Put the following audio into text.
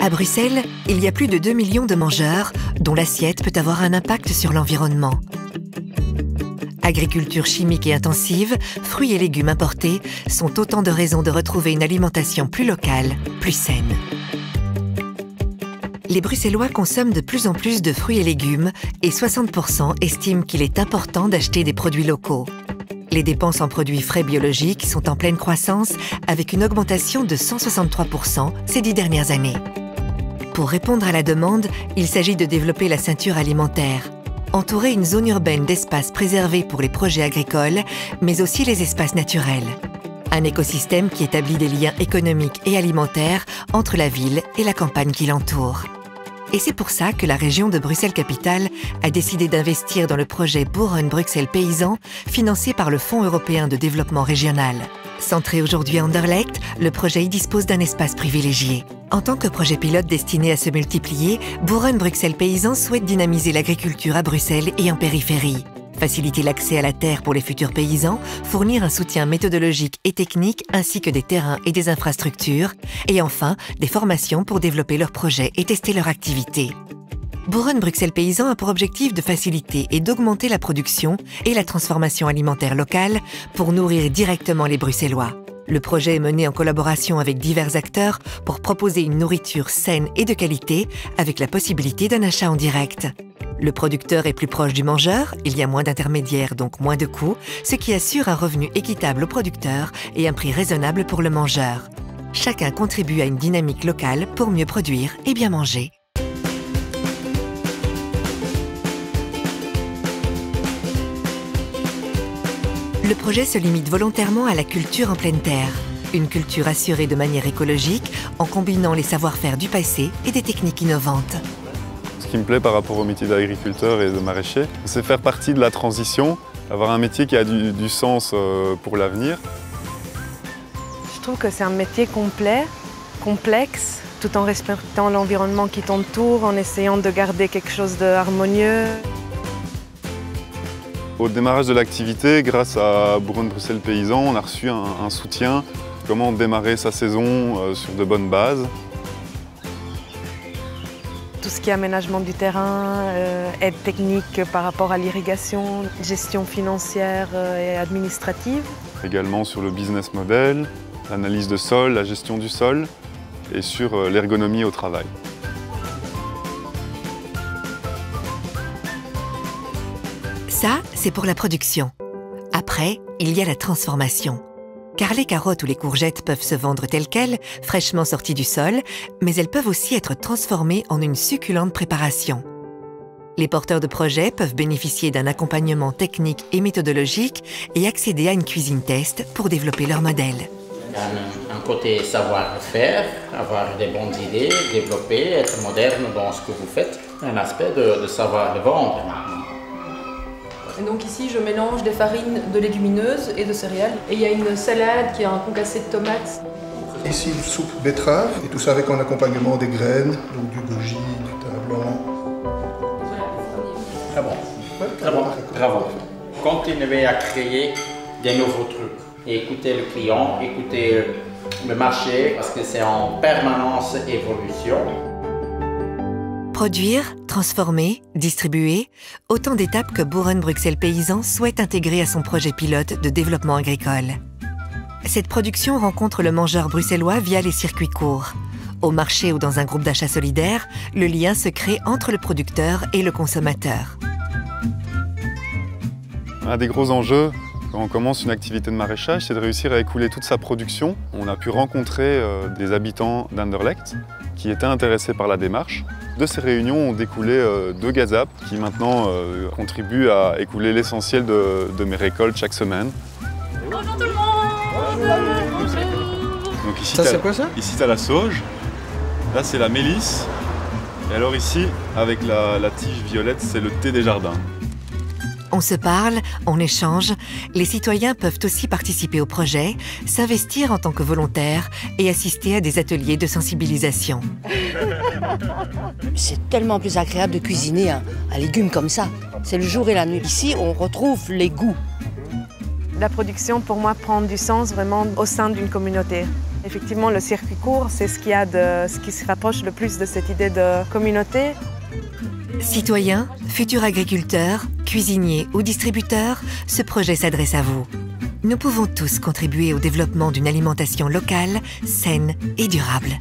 À Bruxelles, il y a plus de 2 millions de mangeurs dont l'assiette peut avoir un impact sur l'environnement. Agriculture chimique et intensive, fruits et légumes importés sont autant de raisons de retrouver une alimentation plus locale, plus saine. Les Bruxellois consomment de plus en plus de fruits et légumes et 60% estiment qu'il est important d'acheter des produits locaux. Les dépenses en produits frais biologiques sont en pleine croissance avec une augmentation de 163% ces 10 dernières années. Pour répondre à la demande, il s'agit de développer la ceinture alimentaire. Entourer une zone urbaine d'espaces préservés pour les projets agricoles, mais aussi les espaces naturels. Un écosystème qui établit des liens économiques et alimentaires entre la ville et la campagne qui l'entoure. Et c'est pour ça que la région de Bruxelles-Capitale a décidé d'investir dans le projet Boeren-Bruxelles Paysan, financé par le Fonds européen de développement régional. Centré aujourd'hui à Anderlecht, le projet y dispose d'un espace privilégié. En tant que projet pilote destiné à se multiplier, Boeren-Bruxelles Paysan souhaite dynamiser l'agriculture à Bruxelles et en périphérie. Faciliter l'accès à la terre pour les futurs paysans, fournir un soutien méthodologique et technique ainsi que des terrains et des infrastructures, et enfin des formations pour développer leurs projets et tester leur activité. Boeren-Bruxelles Paysan a pour objectif de faciliter et d'augmenter la production et la transformation alimentaire locale pour nourrir directement les Bruxellois. Le projet est mené en collaboration avec divers acteurs pour proposer une nourriture saine et de qualité avec la possibilité d'un achat en direct. Le producteur est plus proche du mangeur, il y a moins d'intermédiaires donc moins de coûts, ce qui assure un revenu équitable au producteur et un prix raisonnable pour le mangeur. Chacun contribue à une dynamique locale pour mieux produire et bien manger. Le projet se limite volontairement à la culture en pleine terre. Une culture assurée de manière écologique en combinant les savoir-faire du passé et des techniques innovantes. Ce qui me plaît par rapport au métier d'agriculteur et de maraîcher, c'est faire partie de la transition, avoir un métier qui a du sens pour l'avenir. Je trouve que c'est un métier complet, complexe, tout en respectant l'environnement qui t'entoure, en essayant de garder quelque chose d'harmonieux. Au démarrage de l'activité, grâce à Boeren-Bruxelles Paysan, on a reçu un soutien, comment démarrer sa saison sur de bonnes bases. Tout ce qui est aménagement du terrain, aide technique par rapport à l'irrigation, gestion financière et administrative. Également sur le business model, l'analyse de sol, la gestion du sol et sur l'ergonomie au travail. Ça, c'est pour la production. Après, il y a la transformation. Car les carottes ou les courgettes peuvent se vendre telles quelles, fraîchement sorties du sol, mais elles peuvent aussi être transformées en une succulente préparation. Les porteurs de projets peuvent bénéficier d'un accompagnement technique et méthodologique et accéder à une cuisine test pour développer leur modèle. Un côté savoir-faire, avoir des bonnes idées, développer, être moderne dans ce que vous faites. Un aspect de savoir le vendre. Et donc ici, je mélange des farines de légumineuses et de céréales. Et il y a une salade qui a un concassé de tomates. Ici, une soupe betterave, et tout ça avec en accompagnement des graines, donc du goji, du thym blanc. Très bon. Ouais, Très bon. Bravo. Continuez à créer des nouveaux trucs. Et écoutez le client, écoutez le marché, parce que c'est en permanence évolution. Produire, transformer, distribuer, autant d'étapes que Boeren-Bruxelles Paysan souhaite intégrer à son projet pilote de développement agricole. Cette production rencontre le mangeur bruxellois via les circuits courts. Au marché ou dans un groupe d'achat solidaire, le lien se crée entre le producteur et le consommateur. Un des gros enjeux quand on commence une activité de maraîchage, c'est de réussir à écouler toute sa production. On a pu rencontrer des habitants d'Anderlecht qui étaient intéressés par la démarche. De ces réunions ont découlé 2 gazapes qui maintenant contribuent à écouler l'essentiel de mes récoltes chaque semaine. Bonjour tout le monde. Donc ici, Ça c'est quoi ça? Ici tu as la sauge, là c'est la mélisse, et alors ici, avec la tige violette, c'est le thé des jardins. On se parle, on échange. Les citoyens peuvent aussi participer au projet, s'investir en tant que volontaires et assister à des ateliers de sensibilisation. C'est tellement plus agréable de cuisiner un légume comme ça. C'est le jour et la nuit. Ici, on retrouve les goûts. La production, pour moi, prend du sens vraiment au sein d'une communauté. Effectivement, le circuit court, c'est ce qui se rapproche le plus de cette idée de communauté. Citoyens, futurs agriculteurs, cuisiniers ou distributeurs, ce projet s'adresse à vous. Nous pouvons tous contribuer au développement d'une alimentation locale, saine et durable.